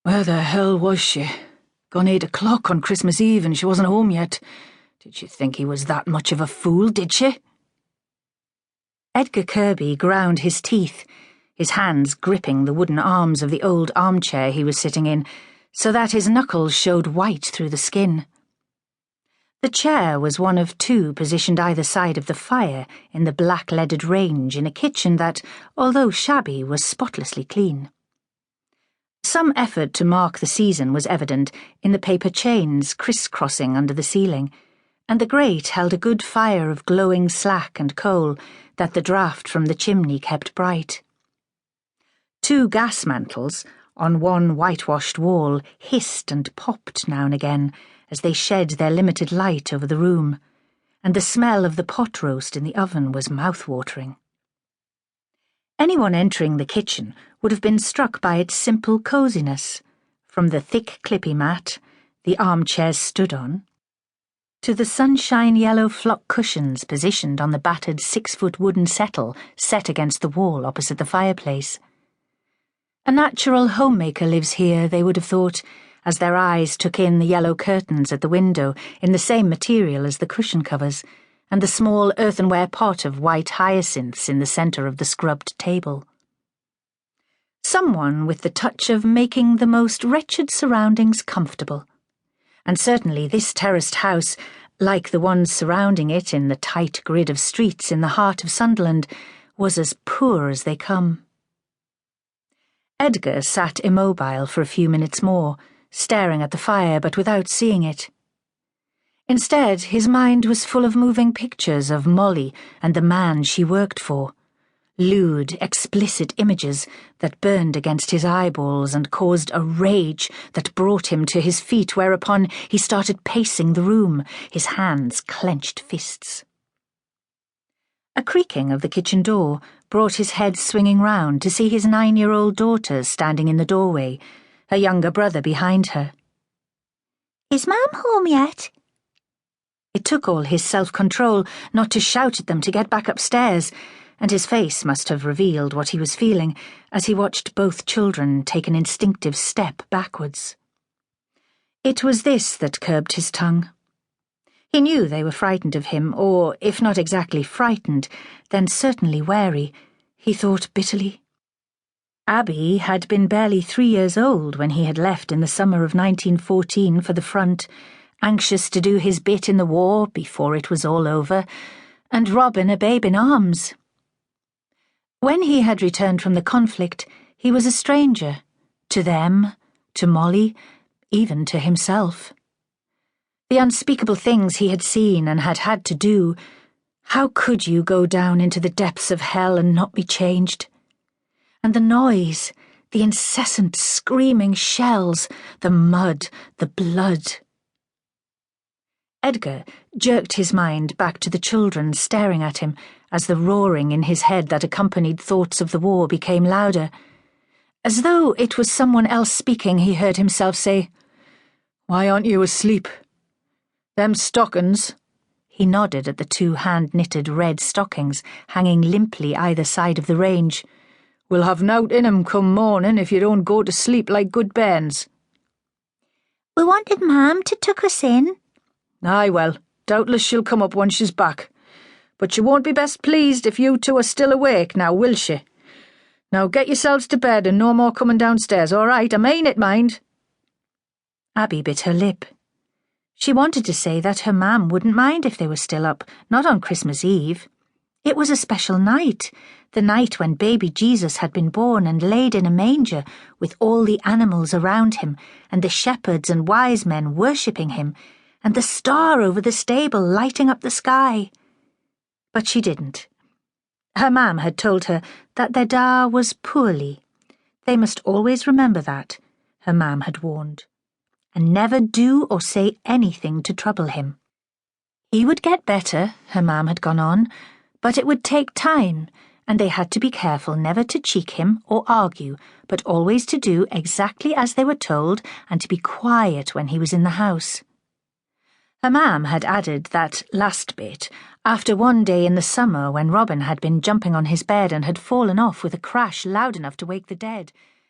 Where the hell was she? Gone 8 o'clock on Christmas Eve and she wasn't home yet. Did she think he was that much of a fool, did she? Edgar Kirby ground his teeth, his hands gripping the wooden arms of the old armchair he was sitting in, so that his knuckles showed white through the skin. The chair was one of 2 positioned either side of the fire in the black-leaded range in a kitchen that, although shabby, was spotlessly clean. Some effort to mark the season was evident in the paper chains criss-crossing under the ceiling, and the grate held a good fire of glowing slack and coal that the draught from the chimney kept bright. 2 gas mantles on one whitewashed wall hissed and popped now and again as they shed their limited light over the room, and the smell of the pot roast in the oven was mouth-watering. Anyone entering the kitchen would have been struck by its simple coziness, from the thick clippy mat the armchairs stood on, to the sunshine-yellow flock cushions positioned on the battered 6-foot wooden settle set against the wall opposite the fireplace. A natural homemaker lives here, they would have thought, as their eyes took in the yellow curtains at the window in the same material as the cushion covers, and the small earthenware pot of white hyacinths in the centre of the scrubbed table. Someone with the touch of making the most wretched surroundings comfortable. And certainly this terraced house, like the ones surrounding it in the tight grid of streets in the heart of Sunderland, was as poor as they come. Edgar sat immobile for a few minutes more, staring at the fire but without seeing it. Instead, his mind was full of moving pictures of Molly and the man she worked for, lewd, explicit images that burned against his eyeballs and caused a rage that brought him to his feet, whereupon he started pacing the room, his hands clenched fists. A creaking of the kitchen door brought his head swinging round to see his 9-year-old daughter standing in the doorway, her younger brother behind her. "Is Mum home yet?" It took all his self-control not to shout at them to get back upstairs, and his face must have revealed what he was feeling as he watched both children take an instinctive step backwards. It was this that curbed his tongue. He knew they were frightened of him, or, if not exactly frightened, then certainly wary, he thought bitterly. Abby had been barely 3 years old when he had left in the summer of 1914 for the front, anxious to do his bit in the war before it was all over, and Robin a babe in arms. When he had returned from the conflict, he was a stranger, to them, to Molly, even to himself. The unspeakable things he had seen and had had to do, how could you go down into the depths of hell and not be changed? And the noise, the incessant screaming shells, the mud, the blood. Edgar jerked his mind back to the children staring at him as the roaring in his head that accompanied thoughts of the war became louder. As though it was someone else speaking, he heard himself say, "Why aren't you asleep? Them stockings," he nodded at the 2 hand-knitted red stockings hanging limply either side of the range, "will have nowt in 'em come morning if you don't go to sleep like good bairns." "We wanted Mum to tuck us in." "Aye, well, doubtless she'll come up once she's back. But she won't be best pleased if you 2 are still awake, now will she? Now get yourselves to bed and no more coming downstairs, all right? I mean it, mind." Abby bit her lip. She wanted to say that her mam wouldn't mind if they were still up, not on Christmas Eve. It was a special night, the night when baby Jesus had been born and laid in a manger, with all the animals around him, and the shepherds and wise men worshipping him, and the star over the stable lighting up the sky. But she didn't. Her mam had told her that their da was poorly. They must always remember that, her mam had warned, and never do or say anything to trouble him. He would get better, her mam had gone on, but it would take time, and they had to be careful never to cheek him or argue, but always to do exactly as they were told and to be quiet when he was in the house. Her mam had added that last bit after one day in the summer when Robin had been jumping on his bed and had fallen off with a crash loud enough to wake the dead.